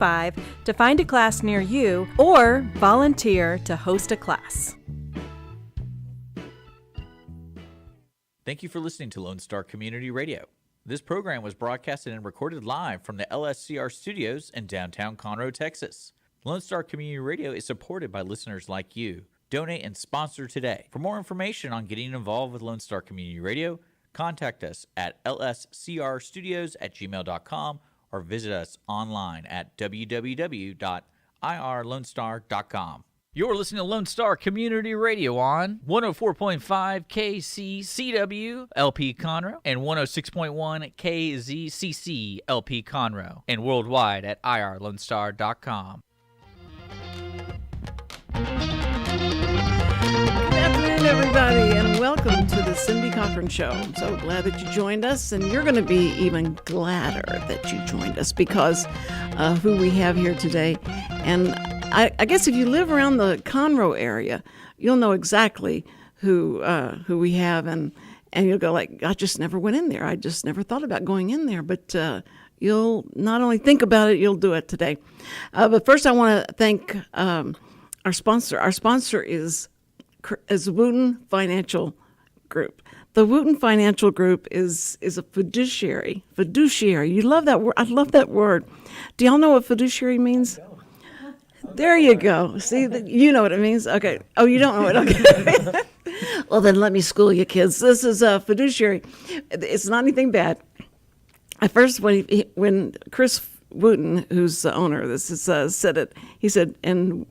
to find a class near you or volunteer to host a class. Thank you for listening to Lone Star Community Radio. This program was broadcasted and recorded live from the LSCR studios in downtown Conroe, Texas. Lone Star Community Radio is supported by listeners like you. Donate and sponsor today. For more information on getting involved with Lone Star Community Radio, contact us at lscrstudios@gmail.com or visit us online at www.irlonestar.com. You're listening to Lone Star Community Radio on 104.5 KCCW LP Conroe and 106.1 KZCC LP Conroe and worldwide at irlonestar.com. Everybody, and welcome to the Cindy Cochran Show. I'm so glad that you joined us, and you're going to be even gladder that you joined us because who we have here today. And I guess if you live around the Conroe area, you'll know exactly who we have, and you'll go like, I just never went in there. I just never thought about going in there. But you'll not only think about it, you'll do it today. But first, I want to thank our sponsor. Our sponsor is Wootton Financial Group. The Wootton Financial Group is a fiduciary. Fiduciary. You love that word. I love that word. Do y'all know what fiduciary means? There you go. See, you know what it means? Okay. Oh, you don't know it? Okay. Well, then let me school you kids. This is a fiduciary. It's not anything bad. At first, when Chris Wootton, who's the owner of this, said it, he said, and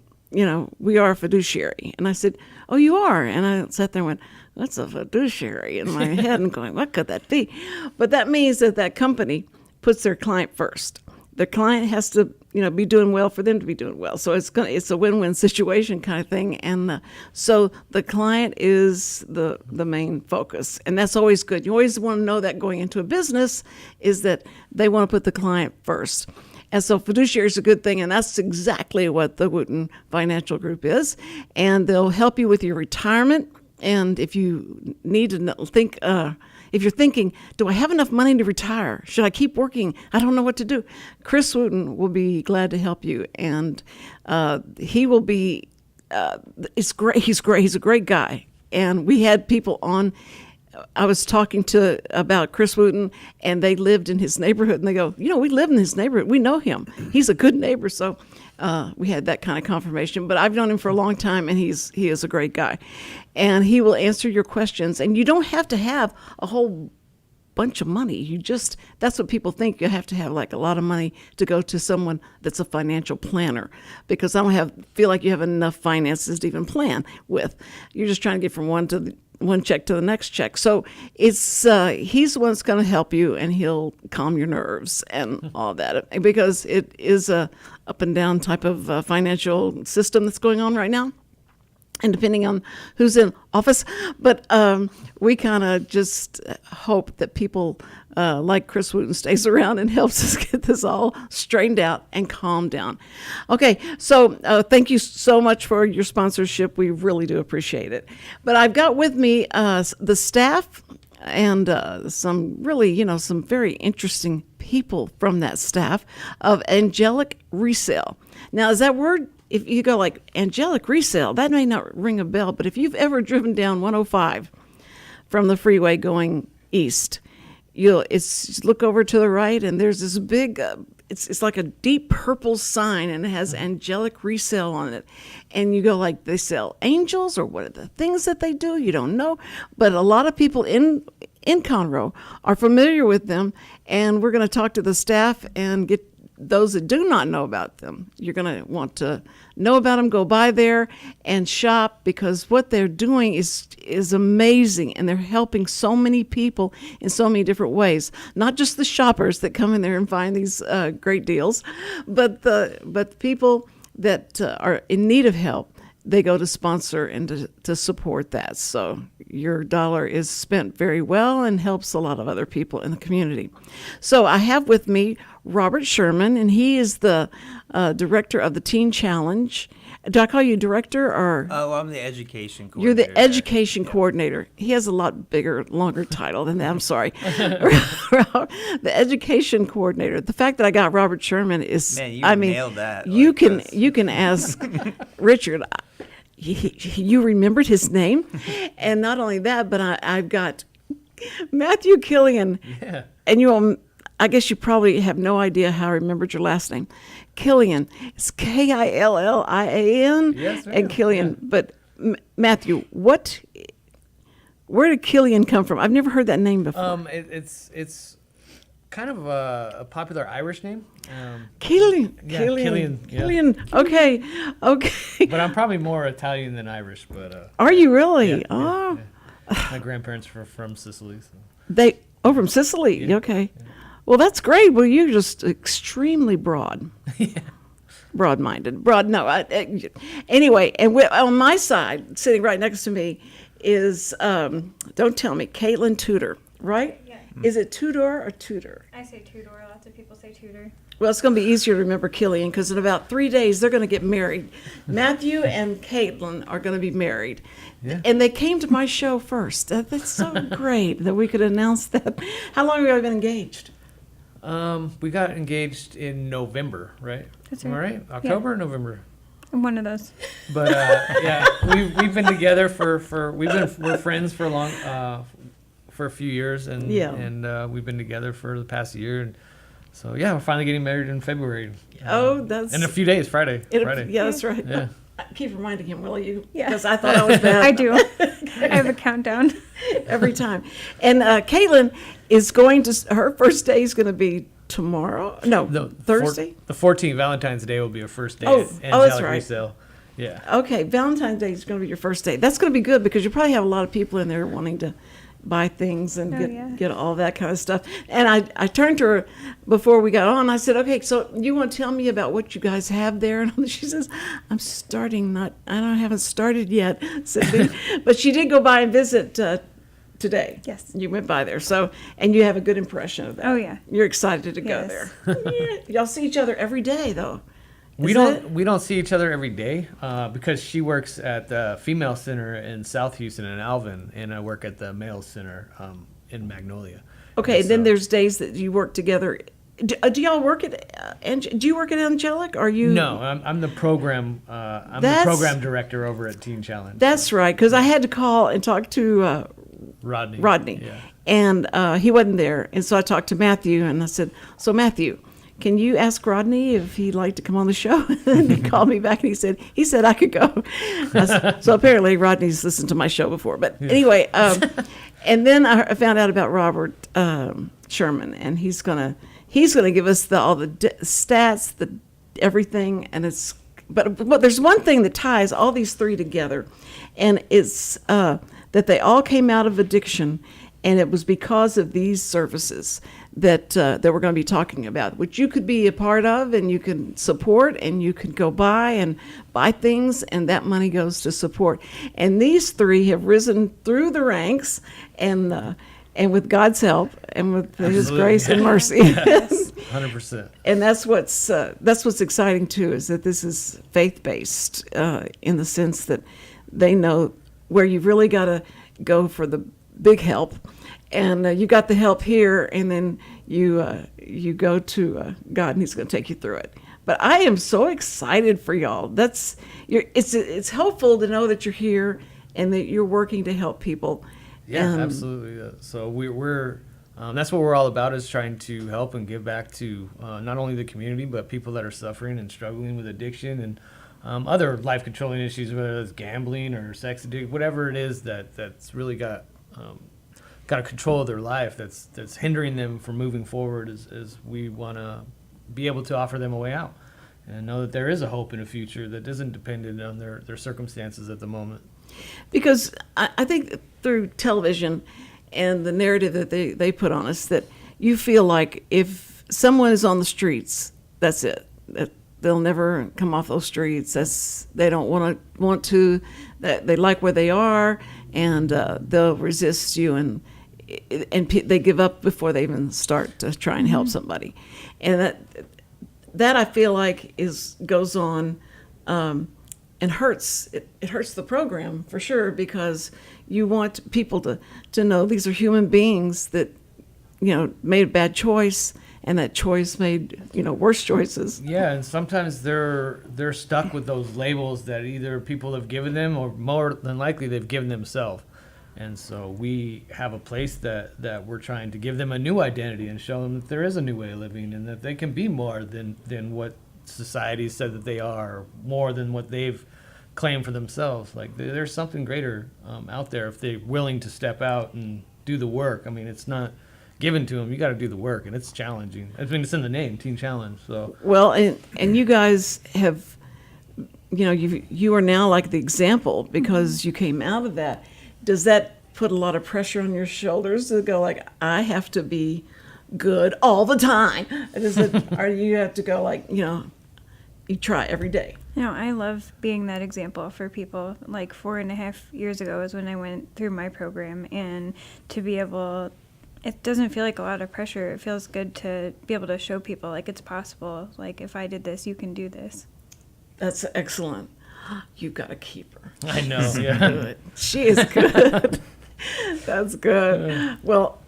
we are a fiduciary. And I said, oh, you are? And I sat there and went, what's a fiduciary in my head and going, what could that be? But that means that company puts their client first. The client has to, be doing well for them to be doing well. So it's a win-win situation kind of thing. And so the client is the main focus. And that's always good. You always want to know that going into a business is that they want to put the client first. And so fiduciary is a good thing, and that's exactly what the Wootton Financial Group is. And they'll help you with your retirement. And if you need to think, if you're thinking, do I have enough money to retire? Should I keep working? I don't know what to do. Chris Wootton will be glad to help you, and he will be. It's great. He's great. He's a great guy. And we had people on. I was talking about Chris Wootton, and they lived in his neighborhood, and they go, we live in his neighborhood. We know him. He's a good neighbor. So we had that kind of confirmation. But I've known him for a long time, and he is a great guy. And he will answer your questions. And you don't have to have a whole bunch of money. That's what people think. You have to have like a lot of money to go to someone that's a financial planner, because I don't feel like you have enough finances to even plan with. You're just trying to get from one check to the next check. So it's he's the one that's going to help you, and he'll calm your nerves and all that, because it is a up and down type of financial system that's going on right now, and depending on who's in office. But we kind of just hope that people like Chris Wootton stays around and helps us get this all straightened out and calmed down. Okay, so thank you so much for your sponsorship. We really do appreciate it. But I've got with me the staff and some really, some very interesting people from that staff of Angelic Resale. Now, is that word? If you go like Angelic Resale, that may not ring a bell, but if you've ever driven down 105 from the freeway going east, it's look over to the right, and there's this big, it's like a deep purple sign, and it has Angelic Resale on it. And you go like, they sell angels, or what are the things that they do? You don't know. But a lot of people in Conroe are familiar with them, and we're going to talk to the staff and get those that do not know about them. You're going to want to know about them, go by there and shop, because what they're doing is amazing, and they're helping so many people in so many different ways. Not just the shoppers that come in there and find these great deals, but the people that are in need of help. They go to sponsor and to support that. So your dollar is spent very well and helps a lot of other people in the community. So I have with me Robert Sherman, and he is the director of the Teen Challenge Do I call you director or? Oh, I'm the education You're coordinator. the education coordinator. He has a lot bigger, longer title than that. I'm sorry. The education coordinator. The fact that I got Robert Sherman is, Man, you I mean, nailed that. you Like, can that's- you can ask Richard. You remembered his name, and not only that, but I've got Matthew Killian. Yeah. And I guess you probably have no idea how I remembered your last name. Killian. It's Killian. Yes, ma'am. And Killian. But Matthew, where did Killian come from? I've never heard that name before. It's kind of a popular Irish name. Killian. yeah, Killian, yeah. Killian. Okay. But I'm probably more Italian than Irish. But Are you really? yeah, Oh. yeah. My grandparents were from Sicily. So. From Sicily. Yeah, Okay. Yeah. Well, that's great. Well, you're just extremely broad. Broad-minded. Anyway, and on my side, sitting right next to me, is don't tell me, Kaitlyn Tudor, right? Yeah. Is it Tudor or Tudor? I say Tudor. Lots of people say Tudor. Well, it's going to be easier to remember Killian because in about 3 days they're going to get married. Matthew and Kaitlyn are going to be married. Yeah. And they came to my show first. That's so great that we could announce that. How long have you been engaged? We got engaged in November, right? That's Am I right. right? October or November? I'm one of those. But yeah, we've been together we're friends for for a few years, and Yeah. and we've been together for the past year, and so yeah, we're finally getting married in February. Oh, that's... In a few days, Friday. Yeah, that's right. Yeah. Keep reminding him, will you? Yeah. Because I thought I was bad. I do. I have a countdown. Every time. And Kaitlyn is going to... Her first day is going to be tomorrow? No, Thursday? The 14th, Valentine's Day, will be our first day. Oh, at that's Angelic right. Resale. Yeah. Okay, Valentine's Day is going to be your first day. That's going to be good because you probably have a lot of people in there wanting to buy things and get all that kind of stuff. And I turned to her before we got on. I said, okay, so you want to tell me about what you guys have there? And she says, I haven't started yet. But she did go by and visit today. Yes. You went by there. So, and you have a good impression of that. Oh, yeah. You're excited to go Yes. there. Yeah. Y'all see each other every day, though. We Is don't see each other every day because she works at the female center in South Houston and Alvin, and I work at the male center in Magnolia. Okay, And then so- there's days that you work together. Do y'all work at? Do you work at Angelic? Or are you? No, I'm the program. I'm the That's- program director over at Teen Challenge. That's right, because I had to call and talk to Rodney. Yeah. and he wasn't there, and so I talked to Matthew, and I said, "So Matthew, can you ask Rodney if he'd like to come on the show?" And he called me back and he said I could go. So apparently Rodney's listened to my show before. But anyway, and then I found out about Robert Sherman, and he's gonna give us all the stats, everything, and it's. But there's one thing that ties all these three together, and it's that they all came out of addiction. And it was because of these services that we're going to be talking about, which you could be a part of, and you can support, and you can go buy things, and that money goes to support. And these three have risen through the ranks, and with God's help, and with His Absolutely. grace and mercy. 100%. And that's what's exciting too, is that this is faith-based in the sense that they know where you've really got to go for the big help, and you got the help here, and then you go to God, and He's going to take you through it. But I am so excited for y'all. It's helpful to know that you're here and that you're working to help people. Yeah, absolutely. So we're that's what we're all about, is trying to help and give back to not only the community, but people that are suffering and struggling with addiction and other life controlling issues, whether it's gambling or sex addiction, whatever it is that's really got a control of their life, that's hindering them from moving forward. Is we want to be able to offer them a way out and know that there is a hope in a future that isn't dependent on their circumstances at the moment. Because I think through television and the narrative that they put on us, that you feel like if someone is on the streets, that's it. That they'll never come off those streets. They don't want to. That they like where they are, and they'll resist you, and they give up before they even start to try and help somebody. And that I feel like goes on and hurts it hurts the program for sure, because you want people to know these are human beings that made a bad choice, and that choice made worse choices. Yeah, and sometimes they're stuck with those labels that either people have given them, or more than likely they've given themselves. And so we have a place that we're trying to give them a new identity and show them that there is a new way of living, and that they can be more than what society said that they are, more than what they've claimed for themselves. Like, there's something greater out there if they're willing to step out and do the work. I mean, it's not given to them. You got to do the work, and it's challenging. I mean, it's in the name, Teen Challenge. So well, and you guys have, you are now like the example, because you came out of that. Does that put a lot of pressure on your shoulders to go like, I have to be good all the time? Or you have to go like, you try every day? I love being that example for people. Like 4.5 years ago is when I went through my program, and to be able, it doesn't feel like a lot of pressure. It feels good to be able to show people like it's possible. Like, if I did this, you can do this. That's excellent. You've got to keep her. I know. Yeah. Good. She is good. That's good. Well,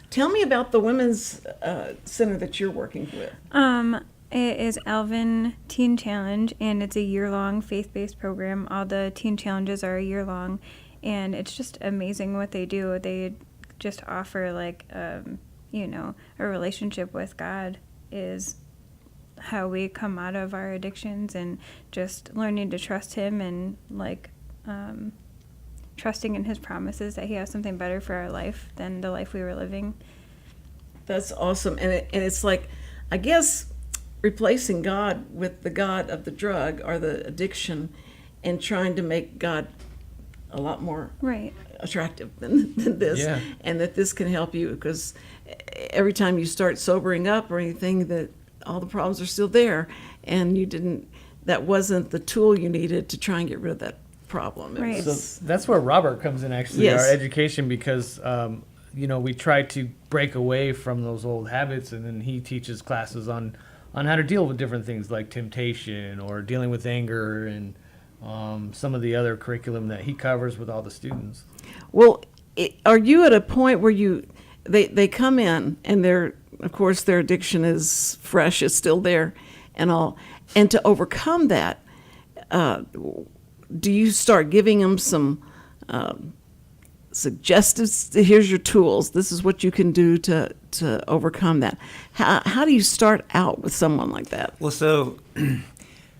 tell me about the women's center that you're working with. It is Alvin Teen Challenge, and it's a year-long faith-based program. All the teen challenges are a year-long, and it's just amazing what they do. They just offer like, a relationship with God is how we come out of our addictions, and just learning to trust Him, and like trusting in His promises that He has something better for our life than the life we were living. That's awesome. And it's like, I guess, replacing God with the God of the drug or the addiction, and trying to make God a lot more Right. attractive than this. Yeah. And that this can help you, because every time you start sobering up or anything, that all the problems are still there, and that wasn't the tool you needed to try and get rid of that problem. Right. So that's where Robert comes in, actually, Yes. our education, because we try to break away from those old habits, and then he teaches classes on how to deal with different things like temptation or dealing with anger, and some of the other curriculum that he covers with all the students. Well, are you at a point where they come in, and of course their addiction is fresh, it's still there and all, and to overcome that, do you start giving them some suggestions? Here's your tools, this is what you can do to overcome that? How do you start out with someone like that? Well, so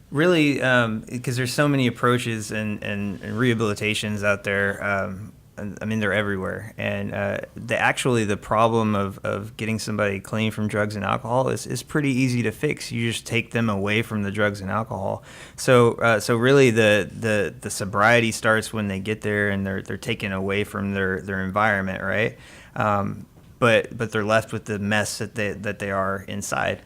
really, because there's so many approaches and rehabilitations out there. I mean, they're everywhere. And the problem of getting somebody clean from drugs and alcohol is pretty easy to fix. You just take them away from the drugs and alcohol. So really the sobriety starts when they get there, and they're taken away from their environment, right? But they're left with the mess that they are inside.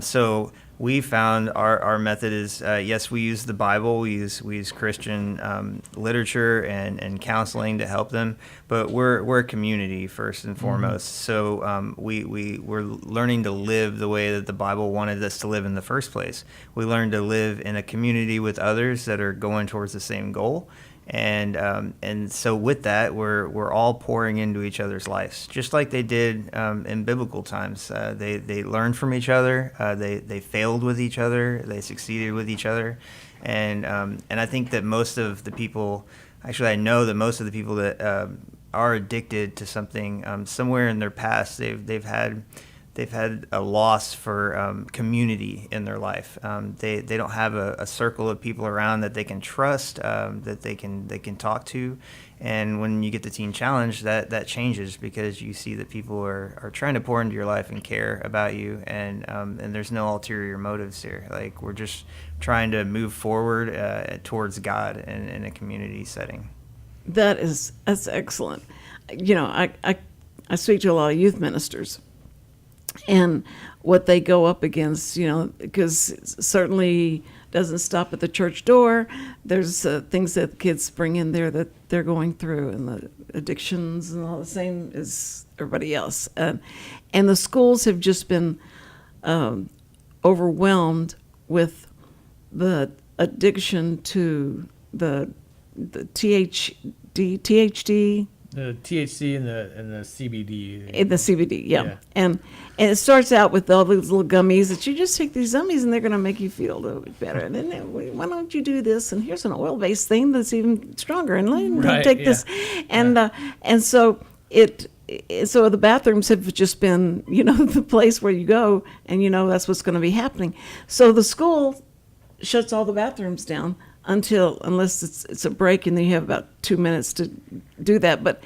So we found our method is, yes, we use the Bible, we use Christian literature and counseling to help them, but we're a community first and foremost. So we're learning to live the way that the Bible wanted us to live in the first place. We learn to live in a community with others that are going towards the same goal. And so with that, we're all pouring into each other's lives, just like they did in biblical times. They learned from each other. They failed with each other. They succeeded with each other. And I think that most of the people, actually, I know that most of the people that are addicted to something somewhere in their past, they've had a loss for community in their life. They don't have a circle of people around that they can trust, that they can talk to. And when you get the Teen Challenge, that changes, because you see that people are trying to pour into your life and care about you, and there's no ulterior motives here. Like, we're just trying to move forward towards God in a community setting. That's excellent. I speak to a lot of youth ministers, and what they go up against, because certainly doesn't stop at the church door. There's things that kids bring in there that they're going through, and the addictions and all the same as everybody else. And the schools have just been overwhelmed with the addiction to the THD, The THC and the CBD. the CBD, yeah. Yeah. And it starts out with all these little gummies that you just take these gummies and they're going to make you feel a little bit better. And then why don't you do this? And here's an oil-based thing that's even stronger. And Right, take yeah. this. And so so the bathrooms have just been, the place where you go and that's what's going to be happening. So the school shuts all the bathrooms down unless it's a break and then you have about 2 minutes to do that. But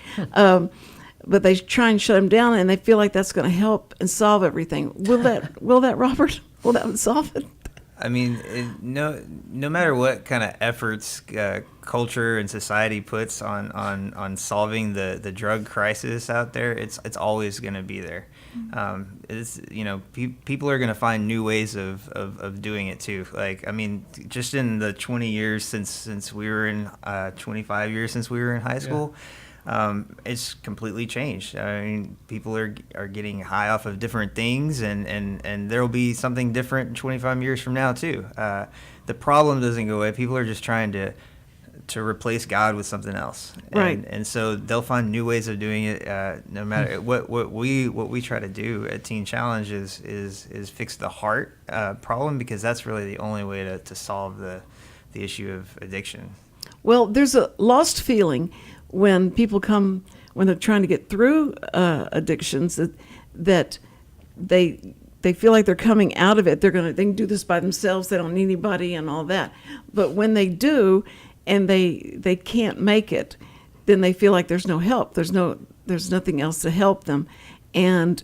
they try and shut them down and they feel like that's going to help and solve everything. Will that, Robert? Will that solve it? I mean, no matter what kind of efforts culture and society puts on solving the drug crisis out there, it's always going to be there. People are going to find new ways of doing it too. Like, I mean, just in the 20 years since we were in 25 years since we were in high school. It's completely changed. I mean, people are getting high off of different things, and there will be something different 25 years from now too. The problem doesn't go away. People are just trying to replace God with something else, Right? And so they'll find new ways of doing it. No matter what we try to do at Teen Challenge is fix the heart problem, because that's really the only way to solve the issue of addiction. Well, there's a lost feeling when people come, when they're trying to get through addictions, that they feel like they're coming out of it. They can do this by themselves. They don't need anybody and all that. But when they do, and they can't make it, then they feel like there's no help. There's nothing else to help them, and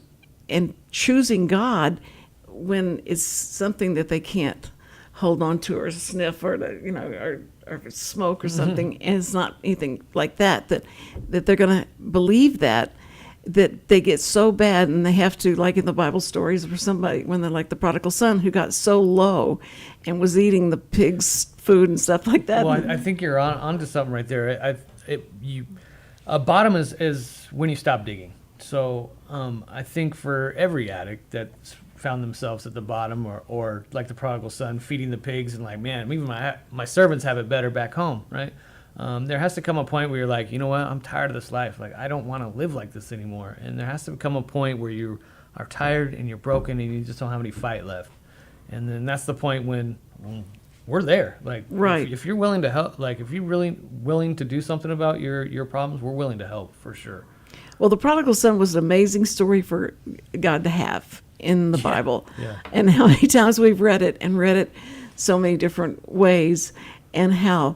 choosing God when it's something that they can't hold on to or sniff or or smoke or something, and it's not anything like that they're going to believe that they get so bad and they have to, like in the Bible stories where somebody, when they're like the prodigal son who got so low and was eating the pig's food and stuff like that. Well, I think you're onto something right there. A bottom is when you stop digging. So I think for every addict that's found themselves at the bottom, or like the prodigal son feeding the pigs and like, man, even my servants have it better back home, right? There has to come a point where you're like, you know what, I'm tired of this life. Like, I don't want to live like this anymore. And there has to come a point where you are tired and you're broken and you just don't have any fight left. And then that's the point when we're there. Like, right. If you're willing to help, like if you're really willing to do something about your problems, we're willing to help for sure. Well, the prodigal son was an amazing story for God to have in the Bible. Yeah. And how many times we've read it so many different ways, and how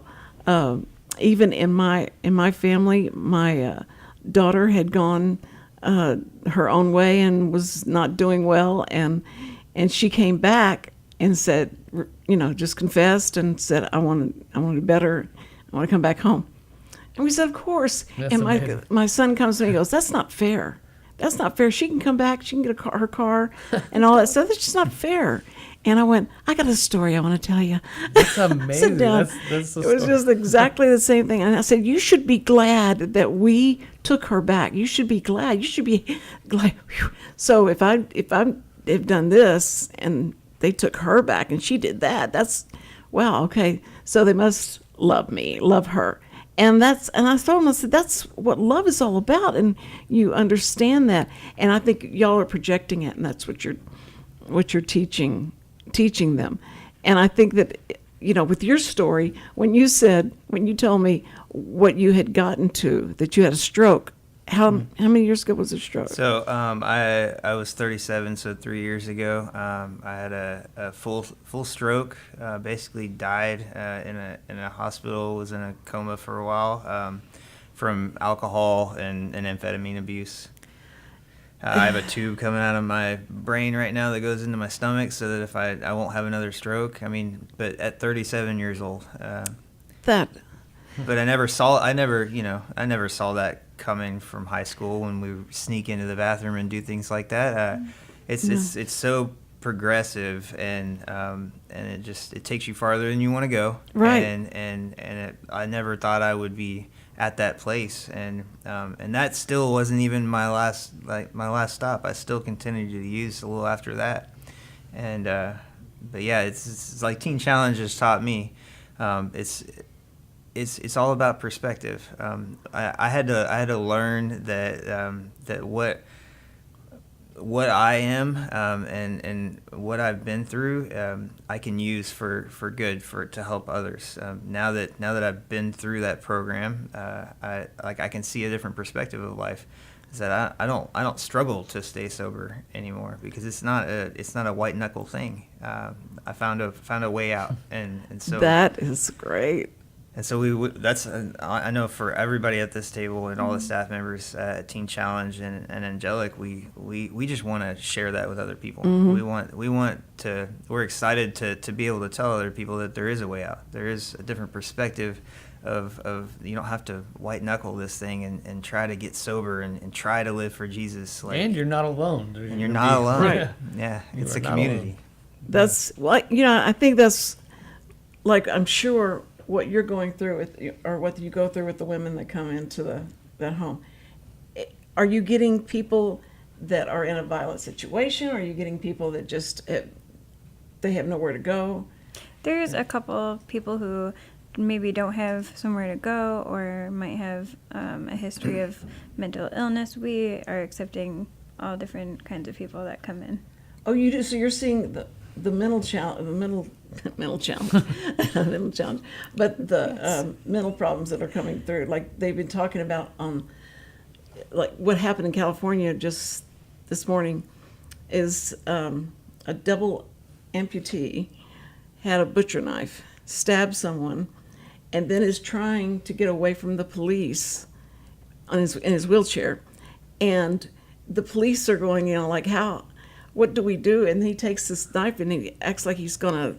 even in my family, my daughter had gone her own way and was not doing well, and she came back and said, just confessed and said, I want to be better. I want to come back home. And we said, of course. That's and amazing. my son comes to me and goes, that's not fair. That's not fair. She can come back. She can get her car and all that stuff. That's just not fair. And I went, I got a story I want to tell you. That's amazing. Sit down. That's It was just exactly the same thing. And I said, you should be glad that we took her back. You should be glad. You should be glad. Whew. So if I have done this and they took her back and she did that, that's, wow, okay. So they must love me, love her. And I told him, I said, that's what love is all about, and you understand that. And I think y'all are projecting it, and that's what you're teaching them. And I think that, with your story, when you told me what you had gotten to, that you had a stroke, how many years ago was the stroke? So I was 37, so 3 years ago. I had a full stroke. Basically died in a hospital. Was in a coma for a while from alcohol and amphetamine abuse. I have a tube coming out of my brain right now that goes into my stomach, so that if I won't have another stroke. I mean, but at 37 years old. But I never saw that coming from high school when we sneak into the bathroom and do things like that. It's so progressive, and it takes you farther than you want to go. Right. I never thought I would be at that place, and that still wasn't even my last stop. I still continued to use a little after that, but yeah, it's like Teen Challenge has taught me. It's all about perspective. I had to learn that what I am and what I've been through, I can use for good, to help others. Now that I've been through that program, I can see a different perspective of life. Is that I don't struggle to stay sober anymore, because it's not a white knuckle thing. I found a way out, and so That is great. And so I know for everybody at this table and all the staff members at Teen Challenge and Angelic, we just want to share that with other people. We're excited to be able to tell other people that there is a way out. There is a different perspective of you don't have to white knuckle this thing and try to get sober and try to live for Jesus. And you're not alone. And you're not alone. Right. Yeah, it's are a not community. alone. That's I think that's I'm sure what you're going through or what you go through with the women that come into that home. Are you getting people that are in a violent situation? Or are you getting people that just they have nowhere to go? There's a couple of people who maybe don't have somewhere to go or might have a history of mental illness. We are accepting all different kinds of people that come in. Oh, you do. So you're seeing the mental challenge, mental challenge, but the mental problems that are coming through. Like they've been talking about, like what happened in California just this morning, is a double amputee had a butcher knife, stabbed someone, and then is trying to get away from the police in his wheelchair, and the police are going, like how. What do we do? And he takes this knife and he acts like he's gonna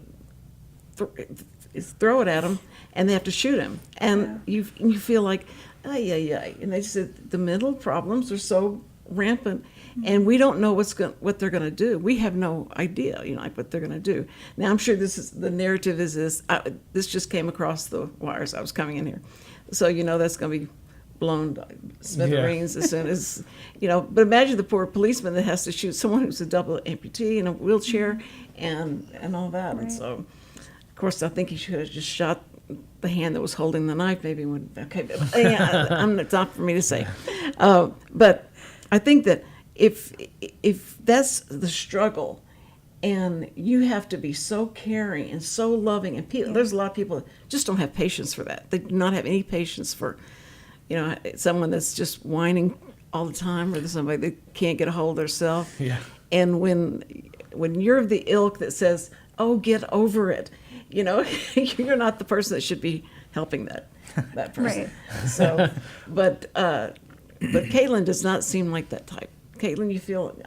throw it at him, and they have to shoot him. And you feel like, ay. And they said the mental problems are so rampant, and we don't know what they're gonna do. We have no idea, what they're gonna do. Now I'm sure the narrative is this. This just came across the wires. I was coming in here, so that's gonna be blown smithereens as soon as, but imagine the poor policeman that has to shoot someone who's a double amputee in a wheelchair and all that. Right. And so, of course, I think he should have just shot the hand that was holding the knife, maybe it's not for me to say. But I think that if that's the struggle, and you have to be so caring and so loving, and there's a lot of people that just don't have patience for that. They do not have any patience for someone that's just whining all the time, or somebody that can't get a hold of themselves. Yeah. And when you're the ilk that says, "Oh, get over it," you're not the person that should be helping that person. Right. So, but Kaitlyn does not seem like that type. Kaitlyn,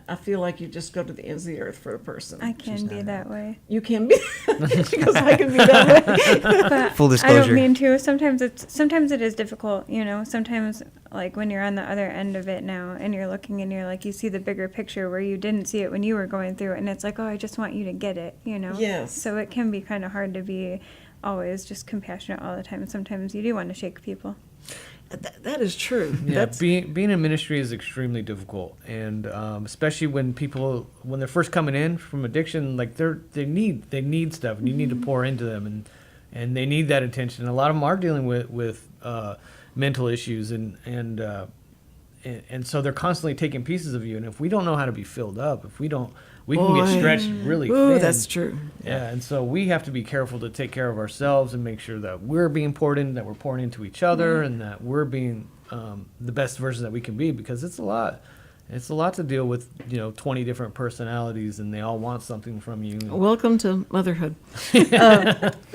I feel like you just go to the ends of the earth for a person. I can be that way. You can be. She goes, I can be that way. But Full disclosure. I don't mean to. Sometimes it is difficult, Sometimes, like when you're on the other end of it now, and you're looking, and you're like, you see the bigger picture where you didn't see it when you were going through it, and it's like, oh, I just want you to get it, Yes. So it can be kind of hard to be always just compassionate all the time. Sometimes you do want to shake people. That is true. Yeah, being in ministry is extremely difficult, and especially when they're first coming in from addiction, like they need stuff, and you need to pour into them, and they need that attention. A lot of them are dealing with mental issues, and so they're constantly taking pieces of you. And if we don't know how to be filled up, we can get stretched really Ooh, thin. that's true. Yeah, and so we have to be careful to take care of ourselves and make sure that we're being poured in, that we're pouring into each other, and that we're being the best version that we can be, because it's a lot. It's a lot to deal with, 20 different personalities, and they all want something from you. Welcome to motherhood.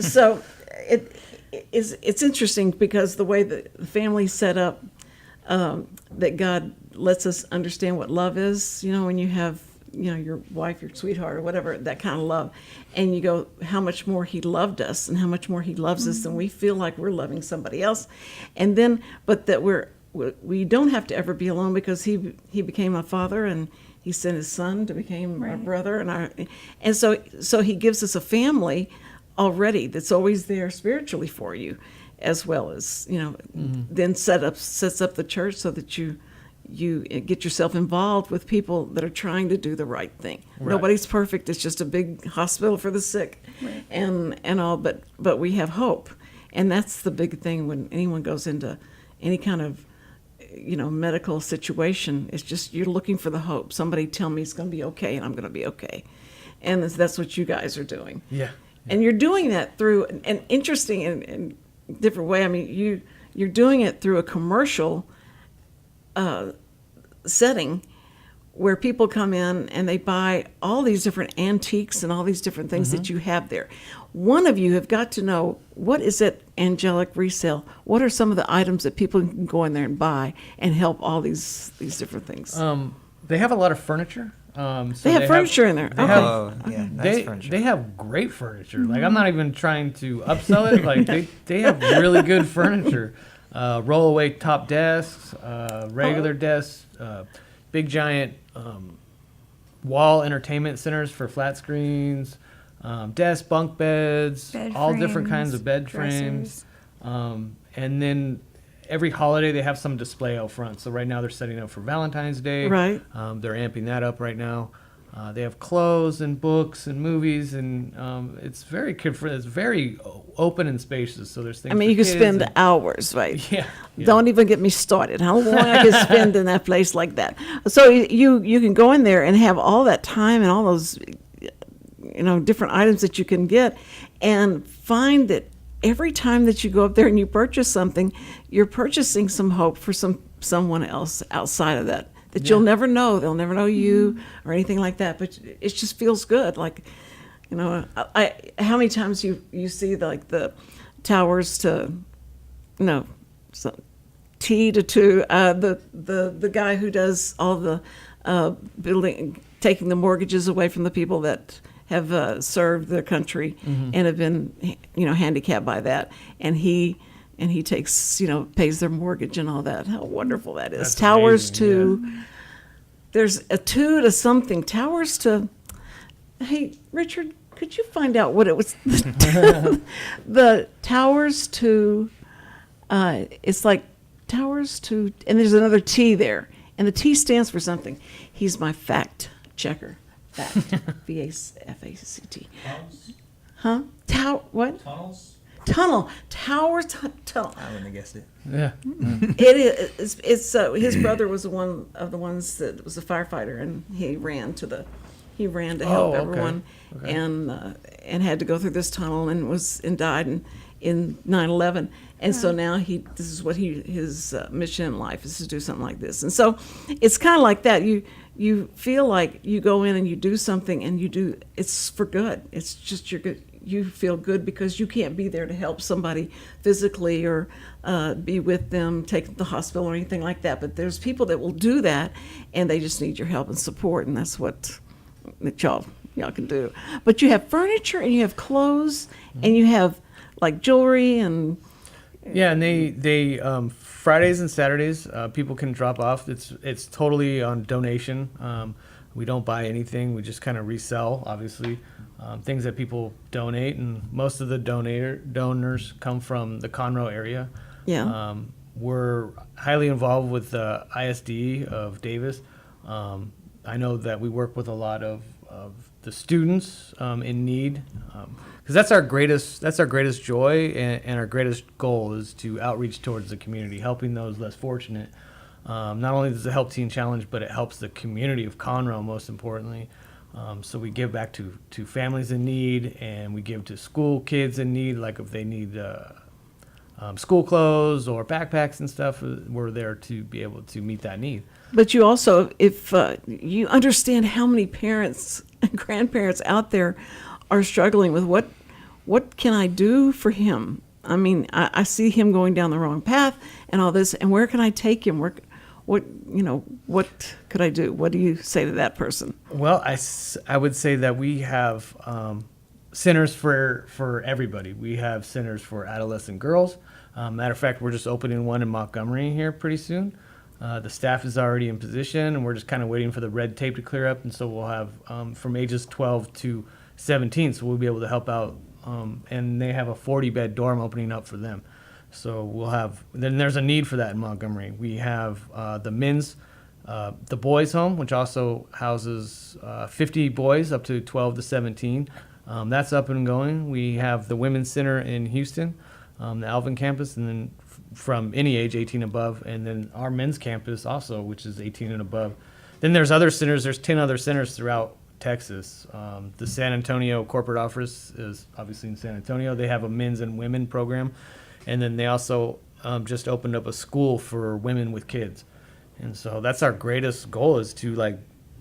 So it's interesting because the way that the family's set up, that God lets us understand what love is, when you have your wife, your sweetheart, or whatever, that kind of love. And you go, how much more he loved us and how much more he loves us than we feel like we're loving somebody else. And then, but that we don't have to ever be alone, because he became a father, and he sent his son to become our brother, and so he gives us a family already that's always there spiritually for you, as well as, then sets up the church so that you you get yourself involved with people that are trying to do the right thing. Right. Nobody's perfect. It's just a big hospital for the sick, and all. But we have hope, and that's the big thing when anyone goes into any kind of medical situation. It's just you're looking for the hope. Somebody tell me it's going to be okay, and I'm going to be okay, and that's what you guys are doing. Yeah. And you're doing that through an interesting and different way. I mean, you're doing it through a commercial setting where people come in and they buy all these different antiques and all these different things that you have there. One of you have got to know, what is it, Angelic Resale? What are some of the items that people can go in there and buy and help all these different things? They have a lot of furniture. So they have furniture in there. They Okay. have, Furniture. they have great furniture. Like, I'm not even trying to upsell it. Like, they have really good furniture. Rollaway top desks, regular desks, big giant wall entertainment centers for flat screens, desks, bunk beds, Bed all different frames, kinds of bed frames. And then every holiday they have some display out front. So right now they're setting up for Valentine's Day. Right. They're amping that up right now. They have clothes and books and movies, and it's very it's very open and spacious. So there's things. I mean, for you could kids spend and- hours, right? Yeah. Don't even get me started. How long I could spend in that place like that? So you can go in there and have all that time and all those different items that you can get, and find that every time that you go up there and you purchase something, you're purchasing some hope for someone else outside of that you'll never know. They'll never know you or anything like that. But it just feels good. Like, I how many times you see the towers to, T to two, the guy who does all the building, taking the mortgages away from the people that have served the country and have been handicapped by that, and he takes pays their mortgage and all that. How wonderful that is. That's Towers amazing, to there's a two to something. Towers to, hey Richard, could you find out what it was? The towers to, it's like towers to, and there's another T there, and the T stands for something. He's my fact checker. Fact. F-A-C-T. Huh? What? Tunnel. Towers. Tunnel. I wouldn't have guessed it. Yeah. It is. It's his brother was one of the ones that was a firefighter, and he ran to help okay. everyone, Okay. and had to go through this tunnel and died in 9/11. And so now this is what his mission in life is, to do something like this. And so it's kind of like that. You feel like you go in and you do something, and it's for good. It's just you feel good because you can't be there to help somebody physically or be with them, take them to the hospital or anything like that. But there's people that will do that, and they just need your help and support, and that's what y'all can do. But you have furniture, and you have clothes, and you have like jewelry and. Yeah, and they Fridays and Saturdays people can drop off. It's totally on donation. We don't buy anything. We just kind of resell, obviously, things that people donate, and most of the donors come from the Conroe area. Yeah. We're highly involved with the ISD of Davis. I know that we work with a lot of the students in need, because that's our greatest joy and our greatest goal is to outreach towards the community, helping those less fortunate. Not only does it help Teen Challenge, but it helps the community of Conroe, most importantly. So we give back to families in need, and we give to school kids in need, like if they need school clothes or backpacks and stuff, we're there to be able to meet that need. But you also, if you understand how many parents and grandparents out there are struggling with what can I do for him? I mean, I see him going down the wrong path and all this, and where can I take him? What could I do? What do you say to that person? Well, I would say that we have centers for everybody. We have centers for adolescent girls. Matter of fact, we're just opening one in Montgomery here pretty soon. The staff is already in position, and we're just kind of waiting for the red tape to clear up. And so we'll have from ages 12 to 17, so we'll be able to help out. And they have a 40-bed dorm opening up for them. So we'll have, then there's a need for that in Montgomery. We have the men's The boys' home, which also houses 50 boys up to 12 to 17. That's up and going. We have the Women's Center in Houston, the Alvin campus, and then from any age, 18 above, and then our men's campus also, which is 18 and above. Then there's other centers. There's 10 other centers throughout Texas. The San Antonio corporate office is obviously in San Antonio. They have a men's and women program, and then they also just opened up a school for women with kids. And so that's our greatest goal, is to like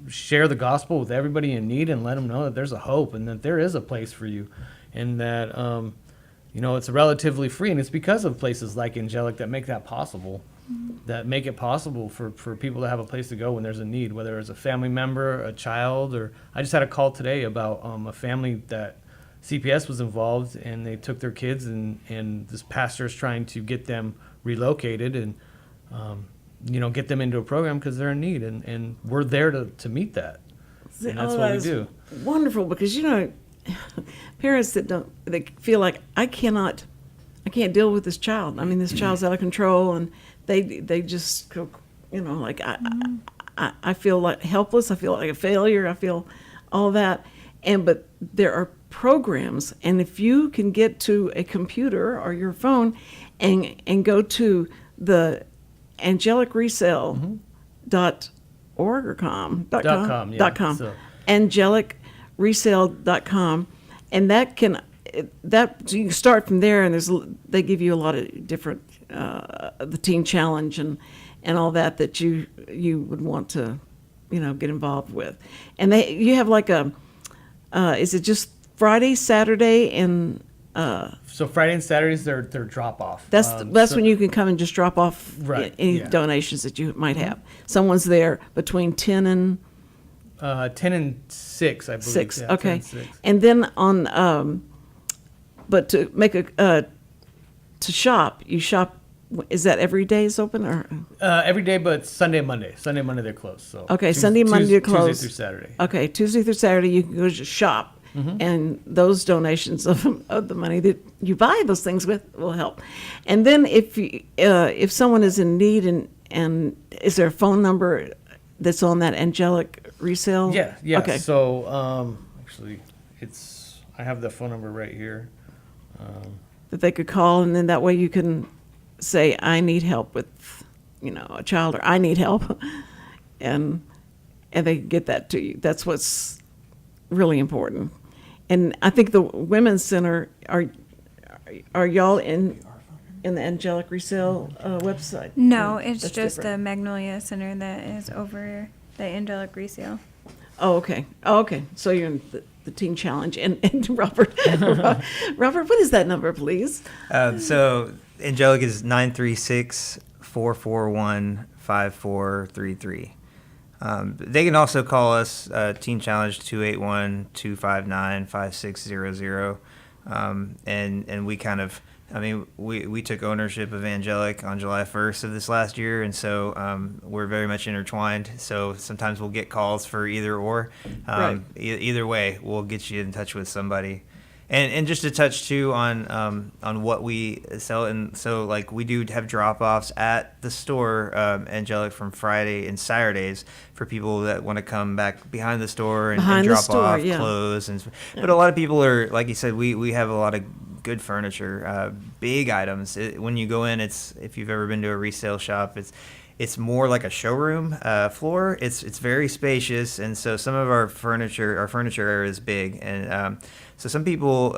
share the gospel with everybody in need and let them know that there's a hope and that there is a place for you, and that it's relatively free. And it's because of places like Angelic that make that possible, that make it possible for people to have a place to go when there's a need, whether it's a family member, a child, or I just had a call today about a family that CPS was involved, and they took their kids, and this pastor is trying to get them relocated and get them into a program because they're in need, and we're there to meet that. And that's what we do. Wonderful, because parents they feel like I can't deal with this child. I mean, this child's out of control, and they just go, like I feel like helpless. I feel like a failure. I feel all that, but there are programs, and if you can get to a computer or your phone, and go to the Angelic Resale .org or com. So. AngelicResale.com, and that so you can start from there, and they give you a lot of different the teen challenge and all that you would want to get involved with. And you have like is it just Friday, Saturday, and so Friday and Saturdays they're drop off. That's when you can come and just drop off any yeah. donations that you might have. Someone's there between 10 and 10 and 6, I believe. 6. Yeah, Okay. 10 and 6. And then but to make to shop, you shop. Is that every day is open, or every day, but Sunday and Monday. Sunday and Monday they're closed. So okay, Sunday and Monday they're closed. Tuesday through Saturday. Okay, Tuesday through Saturday you can go to shop. And those donations of the money that you buy those things with will help. And then if someone is in need, and is there a phone number that's on that Angelic Resale? Yeah. Okay. So actually, I have the phone number right here. That they could call, and then that way you can say, I need help with a child, or I need help, and they can get that to you. That's what's really important. And I think the Women's Center, are y'all in the Angelic Resale website? No, it's That's just different. the Magnolia Center that is over the Angelic Resale. Oh, okay. So you're in the Teen Challenge. And Robert, Robert, what is that number, please? So Angelic is 936-441-5433. They can also call us, Teen Challenge 281-259-5600. And we kind of, we took ownership of Angelic on July 1st of this last year, and so we're very much intertwined. So sometimes we'll get calls for either or. Right. Either way, we'll get you in touch with somebody. And just to touch too on what we sell, and so like we do have drop-offs at the store, Angelic, from Friday and Saturdays for people that want to come back behind the store and drop off clothes. But a lot of people are, like you said, we have a lot of good furniture, big items. When you go in, if you've ever been to a resale shop, it's more like a showroom floor. It's very spacious, and so some of our furniture area is big, and so some people,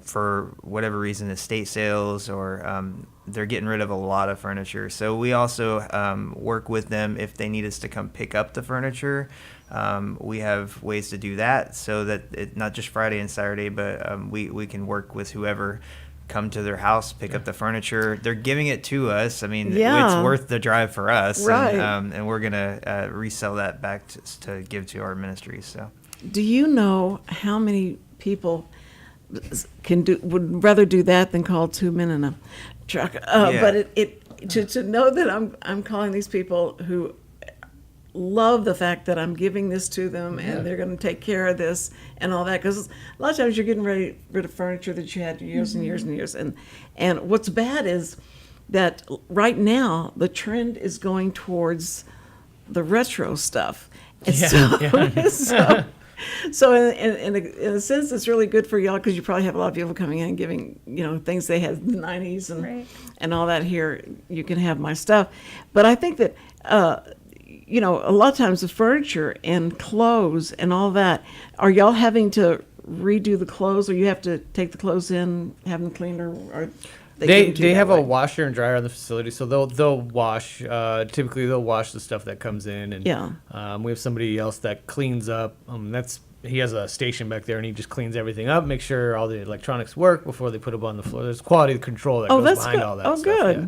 for whatever reason, estate sales, or they're getting rid of a lot of furniture. So we also work with them if they need us to come pick up the furniture. We have ways to do that, so that not just Friday and Saturday, but we can work with whoever. Come to their house, pick up the furniture. They're giving it to us. It's worth the drive for us, right? And we're gonna resell that back to give to our ministries. So, do you know how many people would rather do that than call 2 men in a truck? But to know that I'm calling these people who love the fact that I'm giving this to them, and they're going to take care of this and all that, because a lot of times you're getting rid of furniture that you had years and years and years, and what's bad is that right now the trend is going towards the retro stuff. And Yeah, so in a sense, it's really good for y'all because you probably have a lot of people coming in and giving, things they had in the 90s Right. and all that. Here, you can have my stuff. But I think that, a lot of times the furniture and clothes and all that, are y'all having to redo the clothes, or you have to take the clothes in, have them cleaned, or They have a washer and dryer on the facility, so they'll wash. Typically, they'll wash the stuff that comes in, and we have somebody else that cleans up. He has a station back there, and he just cleans everything up, make sure all the electronics work before they put them on the floor. There's quality control that goes behind good. all that. Oh, stuff. good. Yeah.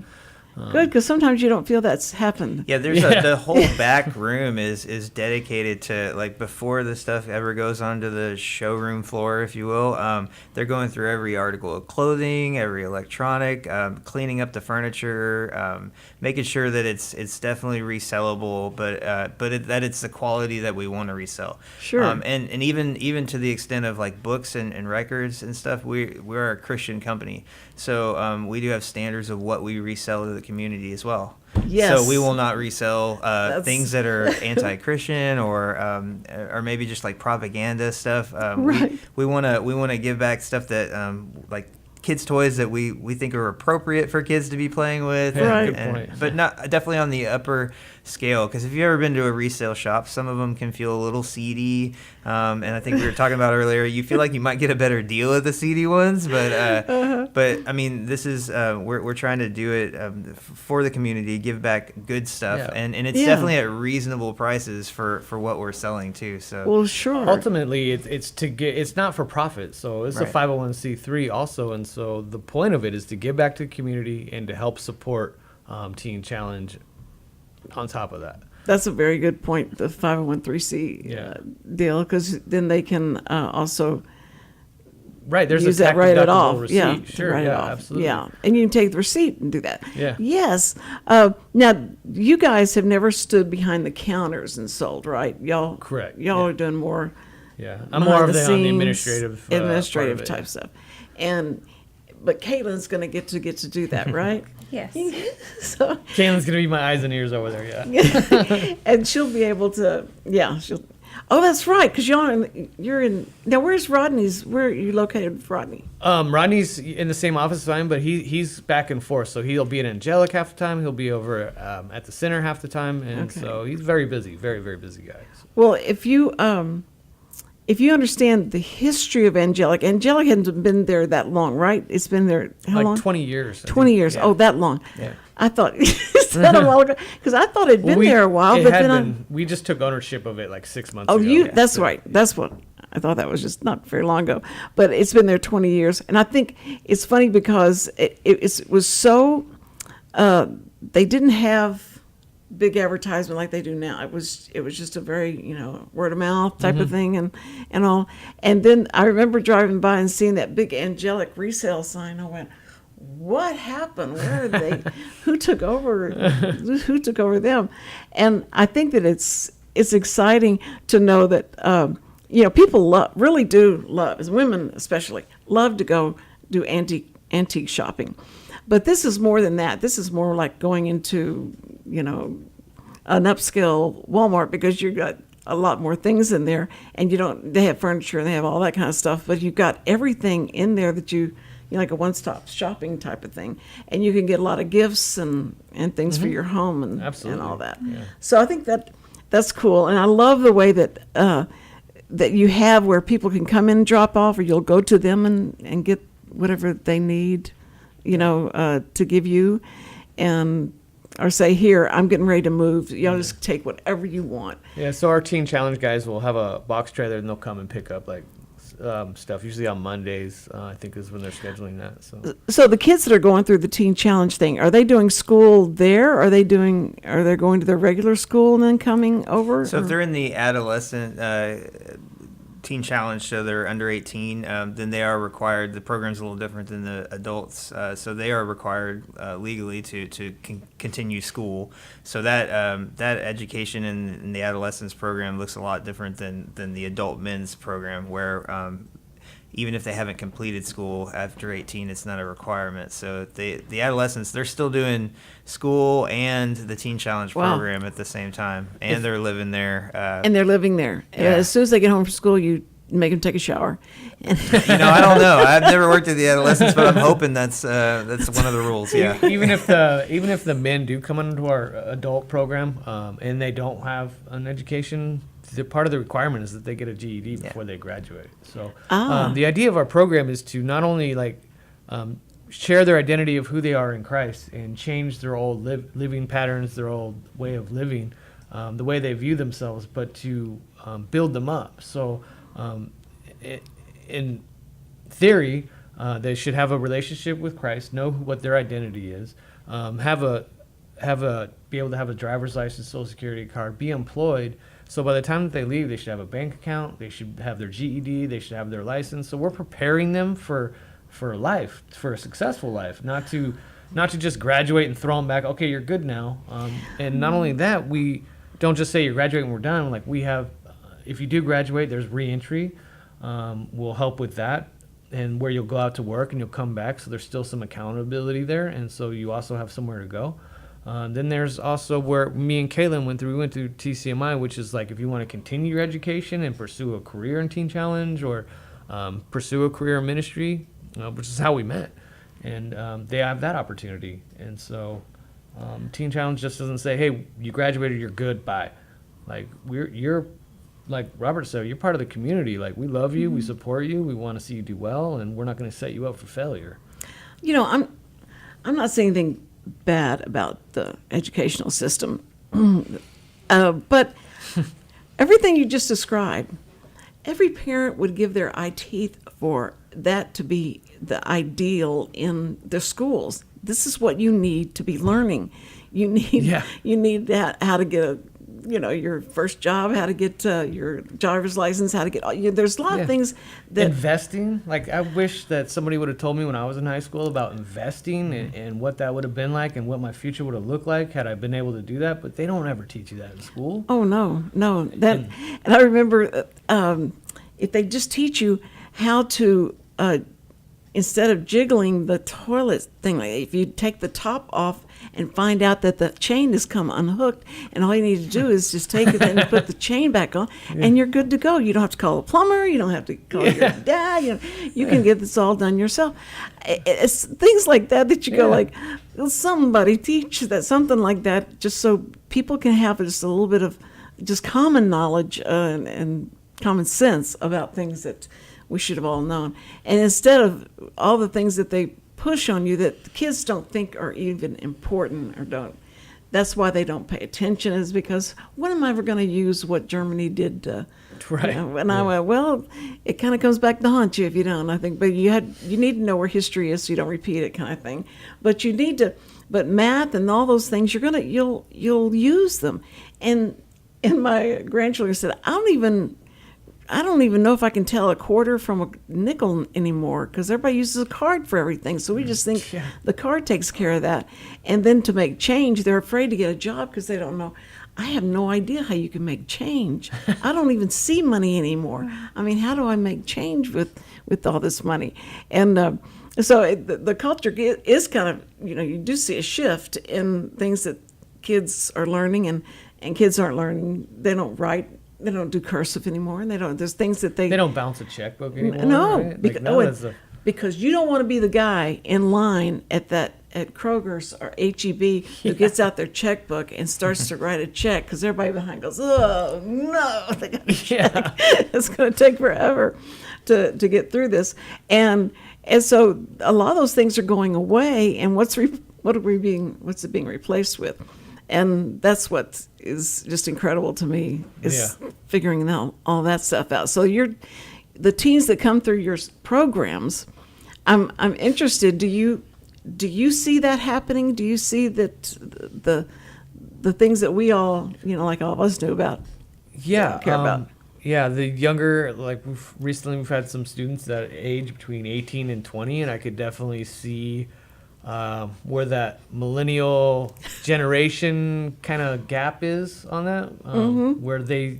Good, because sometimes you don't feel that's happened. Yeah, the whole back room is dedicated to, like, before the stuff ever goes onto the showroom floor, if you will. They're going through every article of clothing, every electronic, cleaning up the furniture, making sure that it's definitely resellable, but that it's the quality that we want to resell. Sure. And even to the extent of, like, books and records and stuff, we're a Christian company, so we do have standards of what we resell to the community as well. Yes. So we will not resell things that are anti-Christian or maybe just like propaganda stuff. Right. We want to give back stuff that like kids' toys that we think are appropriate for kids to be playing with. Yeah, Right. good point. But not definitely on the upper scale, because if you've ever been to a resale shop, some of them can feel a little seedy. And I think we were talking about earlier, you feel like you might get a better deal at the seedy ones, but I mean, this is we're trying to do it for the community, give back good stuff, Yeah. and it's Yeah. definitely at reasonable prices for what we're selling too. So Well, sure. Ultimately, it's not for profit, so it's a Right. 501c3 also, and so the point of it is to give back to the community and to help support Teen Challenge. On top of that, That's a very good point, the 501c deal, because then they can also right? There's use a that, write it tax-deductible off. receipt. Yeah, Sure, write it yeah, off. absolutely. Yeah, and you can take the receipt and do that. Yeah. Yes. Now, you guys have never stood behind the counters and sold, right? Y'all. Correct, Y'all yeah. are doing more. Yeah, I'm behind more of the on the scenes, administrative administrative part of it, type stuff, but Kaitlyn's going to get to do that, right? Yes. So. Kaylin's gonna be my eyes and ears over there. Yeah. And she'll be able to, oh, that's right, because you're in, now where's Rodney's, where are you located with Rodney? Rodney's in the same office as I am, but he's back and forth. So he'll be in Angelic half the time. He'll be over at the center half the time, and Okay. so he's very busy, very very busy guy. So. Well, if you understand the history of Angelic hasn't been there that long, right? It's been there, how Like long? 20 years. I 20 think. years, Yeah. oh, that long. Yeah. I thought, is that a while ago? Because I thought it'd been Well, there a while, it but had then been, we just took ownership of it like 6 months Oh, ago. that's So- right. That's what I thought. That was just not very long ago, but it's been there 20 years. And I think it's funny because it was so, they didn't have big advertisement like they do now. It was just a very, word of mouth type of thing and all. And then I remember driving by and seeing that big Angelic Resale sign. I went, what happened? Where are they? Who took over? Who took over them? And I think that it's exciting to know that people really do love, as women especially, love to go do antique shopping. But this is more than that. This is more like going into an upscale Walmart, because you've got a lot more things in there, and they have furniture and they have all that kind of stuff, but you've got everything in there that like a one-stop shopping type of thing, and you can get a lot of gifts and things for your home and Absolutely. all that. Yeah. So I think that's cool, and I love the way that that you have where people can come in and drop off, or you'll go to them and get whatever they need, to give you, or say, here, I'm getting ready to move. Y'all just take whatever you want. Yeah, so our Teen Challenge guys will have a box trailer, and they'll come and pick up like stuff. Usually on Mondays, I think is when they're scheduling that. So the kids that are going through the Teen Challenge thing, are they doing school there? Are they going to their regular school and then coming over? So if they're in the adolescent Teen Challenge, so they're under 18, then they are required. The program's a little different than the adults, so they are required legally to continue school. So that education in the adolescence program looks a lot different than the adult men's program, where even if they haven't completed school after 18, it's not a requirement. So the adolescents, they're still doing school and the Teen Challenge Wow. program at the same time, and they're living there. And they're living there. Yeah. As soon as they get home from school, you make them take a shower. And I don't know. I've never worked with the adolescents, but I'm hoping that's one of the rules. Yeah. Even if the men do come into our adult program and they don't have an education, part of the requirement is that they get a GED before they graduate. So the idea of our program is to not only share their identity of who they are in Christ and change their old living patterns, their old way of living, the way they view themselves, but to build them up. So in theory, they should have a relationship with Christ, know what their identity is, be able to have a driver's license, Social Security card, be employed. So by the time that they leave, they should have a bank account, they should have their GED, they should have their license. So we're preparing them for life, for a successful life, not to just graduate and throw them back. Okay, you're good now. And not only that, we don't just say you're graduating, we're done. Like we have, if you do graduate, there's reentry. We'll help with that, and where you'll go out to work and you'll come back. So there's still some accountability there, and so you also have somewhere to go. Then there's also where me and Kaitlyn went through. We went through TCMI, which is like if you want to continue your education and pursue a career in Teen Challenge or pursue a career in ministry, which is how we met. And they have that opportunity. And so Teen Challenge just doesn't say, hey, you graduated, you're good, bye. Like you're like Robert said, you're part of the community. Like we love you, we support you, we want to see you do well, and we're not going to set you up for failure. I'm not saying anything bad about the educational system, but everything you just described, every parent would give their eye teeth for that to be the ideal in the schools. This is what you need to be learning. You need that, how to get your first job, how to get your driver's license, how to get there's a lot of things that investing. Like I wish that somebody would have told me when I was in high school about investing and what that would have been like and what my future would have looked like had I been able to do that. But they don't ever teach you that in school. Oh no, and I remember if they just teach you how to instead of jiggling the toilet thing, like if you take the top off and find out that the chain has come unhooked, and all you need to do is just take it and put the chain back on, and you're good to go. You don't have to call a plumber. You don't have to call your dad. You can get this all done yourself. It's things like that you go like, somebody teach that, something like that, just so people can have just a little bit of just common knowledge and common sense about things that we should have all known. And instead of all the things that they push on you that the kids don't think are even important or don't, that's why they don't pay attention, is because when am I ever going to use what Germany did? Right. And I went, well, it kind of comes back to haunt you if you don't, I think. But you need to know where history is so you don't repeat it, kind of thing. But you need to, but math and all those things, you'll use them. And my grandchildren said, I don't even know if I can tell a quarter from a nickel anymore, because everybody uses a card for everything. So we just think the card takes care of that. And then to make change, they're afraid to get a job because they don't know. I have no idea how you can make change. I don't even see money anymore. I mean, how do I make change with all this money? And so the culture is kind of, you do see a shift in things that kids are learning, and kids aren't learning. They don't write. They don't do cursive anymore, and there's things that they don't bounce a checkbook anymore. No, right? because you don't want to be the guy in line at Kroger's or HEB who gets out their checkbook and starts to write a check, because everybody behind goes, oh no, they got a check. It's going to take forever to get through this, and so a lot of those things are going away, and what's it being replaced with? And that's what is just incredible to me, is figuring all that stuff out. So the teens that come through your programs, I'm interested. Do you see that happening? Do you see that the things that we all, like all of us knew about, care about? Yeah, the younger, like we've had some students that age between 18 and 20, and I could definitely see where that millennial generation kind of gap is on that,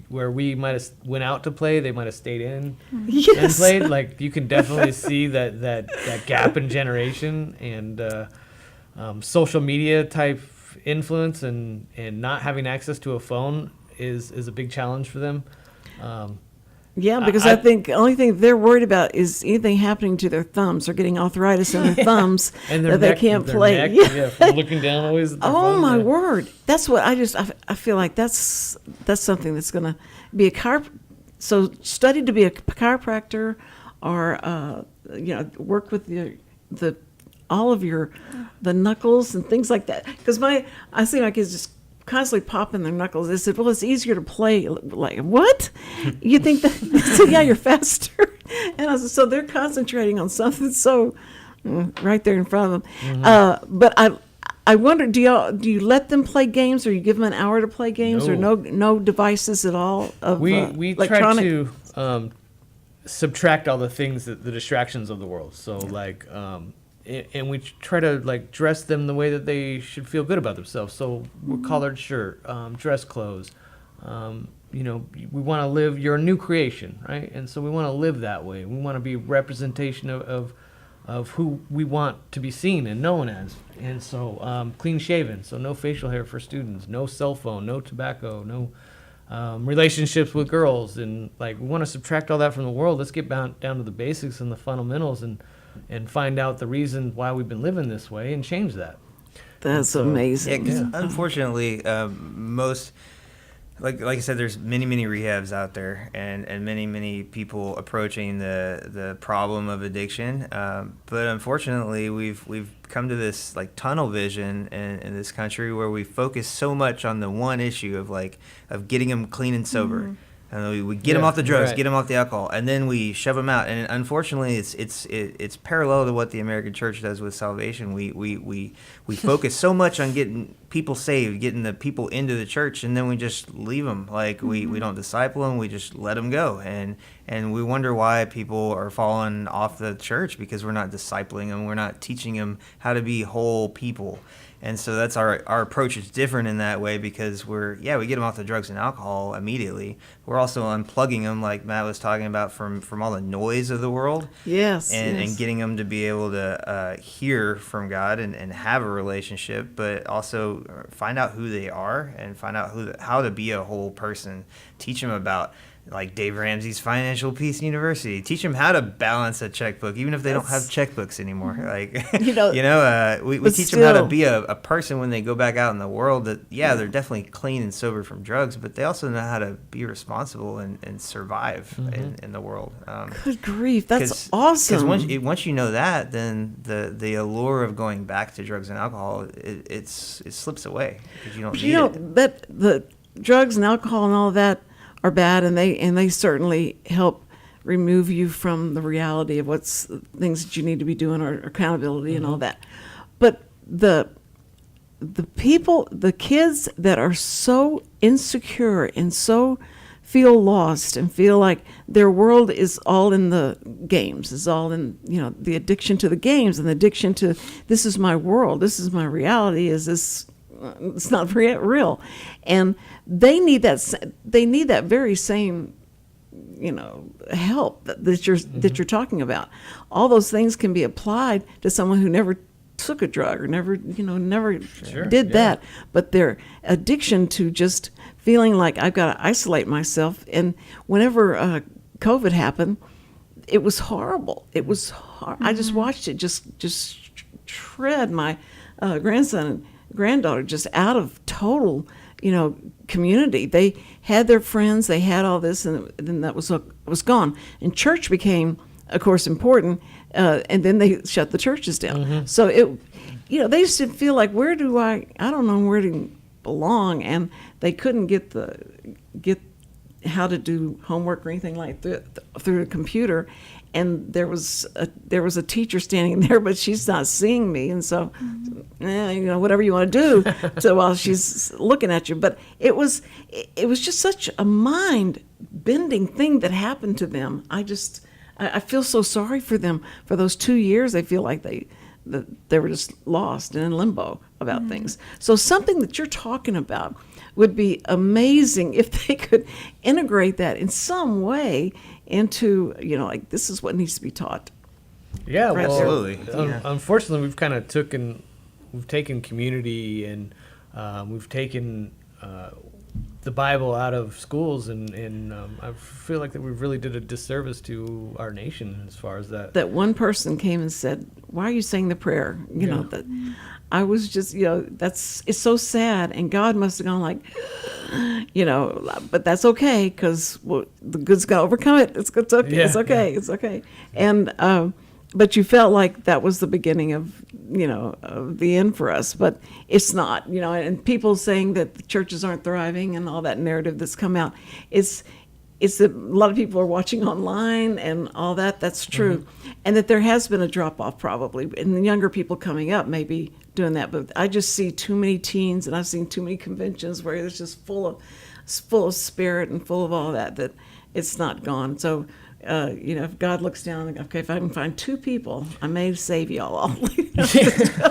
where we might have went out to play, they might have stayed in and Yes. played. Like you can definitely see that gap in generation and social media type influence and not having access to a phone is a big challenge for them. Yeah, because I think the only thing they're worried about is anything happening to their thumbs or getting arthritis in their thumbs And that they can't their play. neck, from looking down always. At their Oh phone, my yeah. word! That's what I feel like that's something that's going to be so study to be a chiropractor or work with the all of the knuckles and things like that. Because I see my kids just constantly popping their knuckles. They said, well, it's easier to play. Like, what? You think that? They said, yeah, you're faster. And I said, so they're concentrating on something so right there in front of them. But I wonder, do you let them play games, or you give them an hour to play games, or no devices at all? We try electronic? to subtract all the things the distractions of the world. So and we try to dress them the way that they should feel good about themselves. So we're collared shirt, dress clothes. We want to live. You're a new creation, right? And so we want to live that way. We want to be representation of who we want to be seen and known as. And so clean shaven, so no facial hair for students, no cell phone, no tobacco, no relationships with girls, and we want to subtract all that from the world. Let's get down to the basics and the fundamentals and find out the reason why we've been living this way and change that. That's amazing. Yeah, because unfortunately, most, like I said, there's many rehabs out there, and many people approaching the problem of addiction. But unfortunately, we've come to this tunnel vision in this country where we focus so much on the one issue of getting them clean and sober. And we get them off the drugs, right. get them off the alcohol, and then we shove them out. And unfortunately, it's parallel to what the American church does with salvation. We focus so much on getting people saved, getting the people into the church, and then we just leave them. We don't disciple them, we just let them go. And we wonder why people are falling off the church, because we're not discipling them, we're not teaching them how to be whole people. And so that's our approach is different in that way, because we get them off the drugs and alcohol immediately. We're also unplugging them, like Matt was talking about, from all the noise of the world. Yes. And getting them to be able to hear from God and have a relationship, but also find out who they are and find out how to be a whole person. Teach them about Dave Ramsey's Financial Peace University. Teach them how to balance a checkbook, even if they don't have checkbooks anymore. We teach them how to be a person when they go back out in the world. That they're definitely clean and sober from drugs, but they also know how to be responsible and survive in the world. Good grief, that's awesome. Because once you know that, then the allure of going back to drugs and alcohol it slips away, because you don't need it. That the drugs and alcohol and all of that are bad, and they certainly help remove you from the reality of what's things that you need to be doing, or accountability and all that. But the kids that are so insecure and so feel lost and feel like their world is all in the games, is all in the addiction to the games and the addiction to, this is my world, this is my reality, is this. It's not real, and they need that very same, help that you're talking about. All those things can be applied to someone who never took a drug or never did that, but their addiction to just feeling like I've got to isolate myself. And whenever COVID happened, it was horrible. It was hard. I just watched it just shred my grandson and granddaughter just out of total, community. They had their friends, they had all this, and then that was gone. And church became, of course, important, and then they shut the churches down. So they used to feel like, where do I don't know where to belong, and they couldn't get how to do homework or anything like that through a computer. And there was a teacher standing there, but she's not seeing me, and so, whatever you want to do. So while she's looking at you, but it was just such a mind bending thing that happened to them. I feel so sorry for them for those 2 years. They feel like they were just lost and in limbo about things. So something that you're talking about would be amazing if they could integrate that in some way into, like this is what needs to be taught. Yeah, well, Absolutely. Yeah. Unfortunately, we've kind of taken community and we've taken the Bible out of schools, and I feel like that we really did a disservice to our nation as far as that. That one person came and said, "Why are you saying the prayer?" That I was just, it's so sad, and God must have gone like, but that's okay because the good's gonna overcome it. It's okay. Yeah, It's okay. It's okay. And but you felt like that was the beginning of of the end for us, but it's not. And people saying that the churches aren't thriving and all that narrative that's come out, it's that a lot of people are watching online and all that. That's true, and that there has been a drop off probably, and the younger people coming up may be doing that. But I just see too many teens, and I've seen too many conventions where it's just full of spirit and full of all that it's not gone. So. If God looks down, okay, if I can find 2 people, I may save y'all all.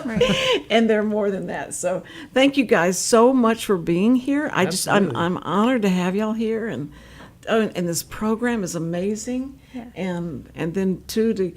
Right. And they're more than that. So thank you guys so much for being here. I'm honored to have y'all here, and this program is amazing. Yeah. And then too to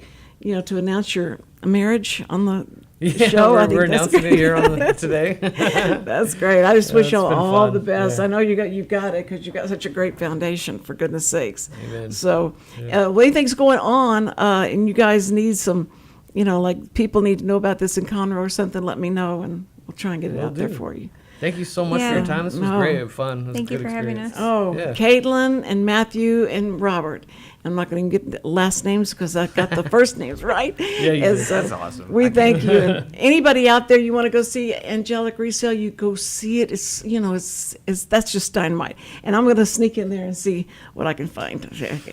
announce your marriage on the Yeah, show. we're announcing it here today. That's great. I just wish it's y'all been all fun. the best. Yeah. I know you've got it because you got such a great foundation. For goodness sakes. Amen. So, what do you think's going on? And you guys need some, like people need to know about this in Conroe or something. Let me know, and we'll try and get it Will out there do. for you. Thank you so much for Yeah. your time. This was No. great and fun. It was Thank a you good for having experience. us. Oh, Yeah. Kaitlyn and Matthew and Robert. I'm not going to get the last names because I got the first names right. Yeah, you And did. so That's awesome. We thank you. And anybody out there you want to go see Angelic Resale, you go see it. It's it's that's just dynamite. And I'm going to sneak in there and see what I can find.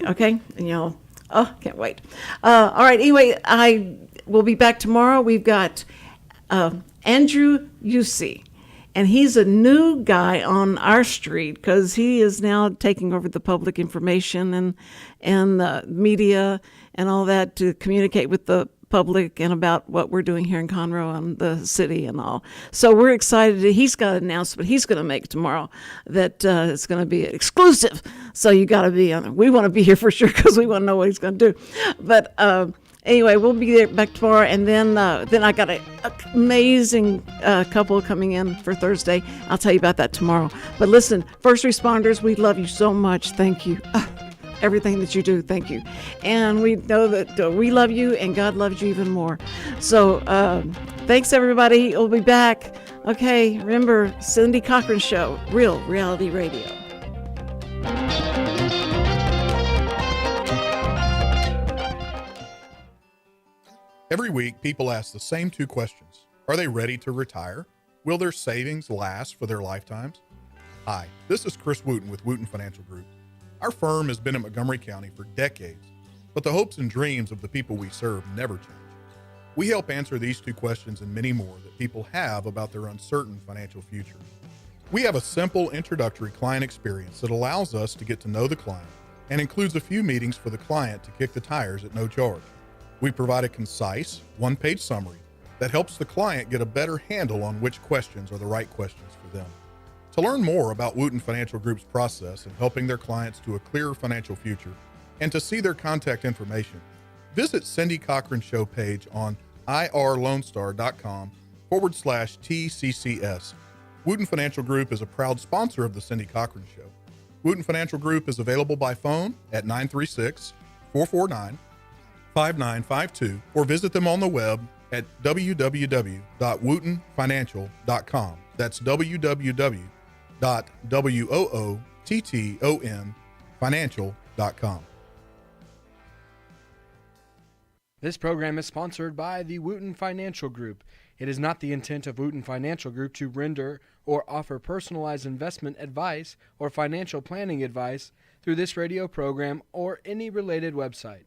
Okay, and can't wait. All right. Anyway, I will be back tomorrow. We've got Andrew Usey. And he's a new guy on our street because he is now taking over the public information and the media and all that to communicate with the public and about what we're doing here in Conroe and the city and all. So we're excited. He's got an announcement he's going to make tomorrow that it's going to be exclusive. So you got to be on it. We want to be here for sure because we want to know what he's going to do. But anyway, we'll be there back tomorrow, and then I got an amazing couple coming in for Thursday. I'll tell you about that tomorrow. But listen, first responders, we love you so much. Thank you. Everything that you do, thank you. And we know that we love you, and God loves you even more. So thanks, everybody. We'll be back. Okay, remember, Cindy Cochran Show, Real Reality Radio. Every week, people ask the same 2 questions. Are they ready to retire? Will their savings last for their lifetimes? Hi, this is Chris Wootton with Wootton Financial Group. Our firm has been in Montgomery County for decades, but the hopes and dreams of the people we serve never change. We help answer these 2 questions and many more that people have about their uncertain financial future. We have a simple introductory client experience that allows us to get to know the client and includes a few meetings for the client to kick the tires at no charge. We provide a concise, 1-page summary that helps the client get a better handle on which questions are the right questions for them. To learn more about Wootton Financial Group's process in helping their clients to a clearer financial future and to see their contact information, visit Cindy Cochran Show page on irlonestar.com/TCCS. Wootton Financial Group is a proud sponsor of the Cindy Cochran Show. Wootton Financial Group is available by phone at 936-449-5952 or visit them on the web at www.woottonfinancial.com. That's www.woottonfinancial.com. This program is sponsored by the Wootton Financial Group. It is not the intent of Wootton Financial Group to render or offer personalized investment advice or financial planning advice through this radio program or any related website.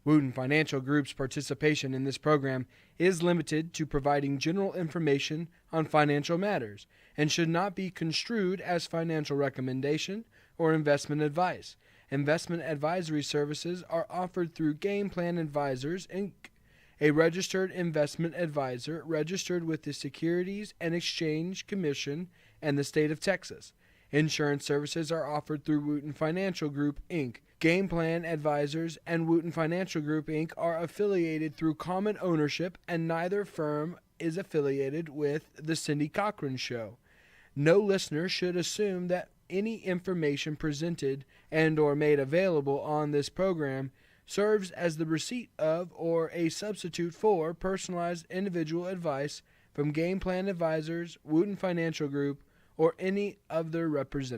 Wootton Financial Group's participation in this program is limited to providing general information on financial matters and should not be construed as financial recommendation or investment advice. Investment advisory services are offered through Game Plan Advisors, Inc., a registered investment advisor registered with the Securities and Exchange Commission and the state of Texas. Insurance services are offered through Wootton Financial Group, Inc. Game Plan Advisors and Wootton Financial Group, Inc. are affiliated through common ownership, and neither firm is affiliated with The Cindy Cochran Show. No listener should assume that any information presented and or made available on this program serves as the receipt of or a substitute for personalized individual advice from Game Plan Advisors, Wootton Financial Group, or any of their representatives.